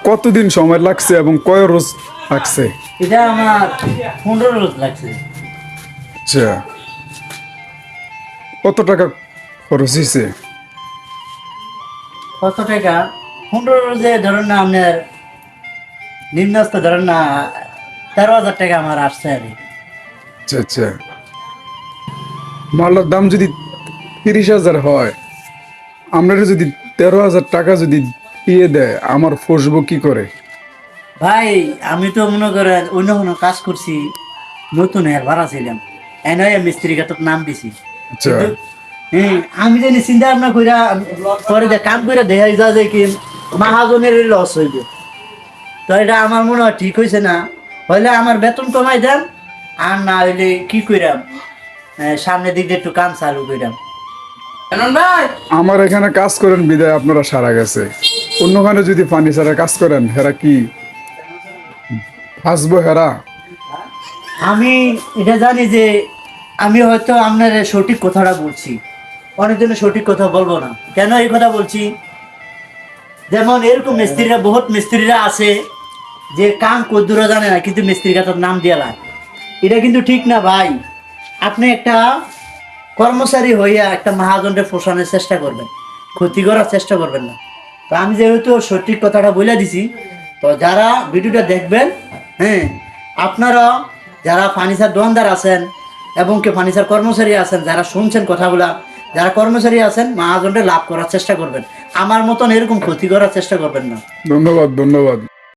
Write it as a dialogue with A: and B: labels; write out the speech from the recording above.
A: কতদিন সময় লাগছে এবং কয় রোজ লাগছে?
B: এটা আমার 15 রোজ লাগছে।
A: আচ্ছা, কত টাকা খরচ হয়েছে?
B: কত টাকা? 15 রোজে ধরেন না আপনার নিম্নস্ত ধরেন না 13,000 টাকা আমার আসছে আর কি।
A: আচ্ছা আচ্ছা, মালার দাম যদি 30,000 হয়, আমরা যদি 13,000 টাকা যদি দিয়ে দেয়, আমার ফসবো কি করে?
B: ভাই আমি তো মনে করেন অন্য কোনো কাজ করছি, নতুন এর ভাড়া ছিলাম এনআই মিস্ত্রি কাতক নাম দিছি।
A: আচ্ছা
B: কিন্তু, আমি জানি চিন্তা ভাবনা কইরা পরে যে কাম করে দেখাই যা যে কি মাহাজনের লস হইব, তো এটা আমার মনে হয় ঠিক হয়েছে না। হইলে আমার বেতন কমাই দেন, আর না হইলে কি কইরাম, সামনের দিক দিয়ে একটু কাম চালু কইরাম। ভাই
A: আমার এখানে কাজ করেন বিদায় আপনারা সারা গেছে, অন্যখানে যদি ফার্নিচারের কাজ করেন হেরা কি ফাঁসবো? হেরা
B: আমি এটা জানি যে আমি হয়তো আপনার সঠিক কথাটা বলছি, অনেকজনের সঠিক কথা বলবো না। কেন এই কথা বলছি? যেমন এরকম মিস্ত্রিরা, বহুত মিস্ত্রিরা আছে যে কাম কদ্দুরা জানে না, কিন্তু মিস্ত্রি কাতার নাম দিয়ে লাগে। এটা কিন্তু ঠিক না ভাই। আপনি একটা কর্মচারী হইয়া একটা মহাজনকে পোষানোর চেষ্টা করবেন, ক্ষতি করার চেষ্টা করবেন না। তো আমি যেহেতু সঠিক কথাটা বলে দিছি, তো যারা ভিডিওটা দেখবেন, হ্যাঁ, আপনারা যারা ফার্নিচার দোকানদার আছেন এবং কি ফার্নিচার কর্মচারী আছেন, যারা শুনছেন কথাগুলা, যারা কর্মচারী আছেন, মহাজনকে লাভ করার চেষ্টা করবেন। আমার মতন এরকম ক্ষতি করার চেষ্টা করবেন না।
A: ধন্যবাদ ধন্যবাদ।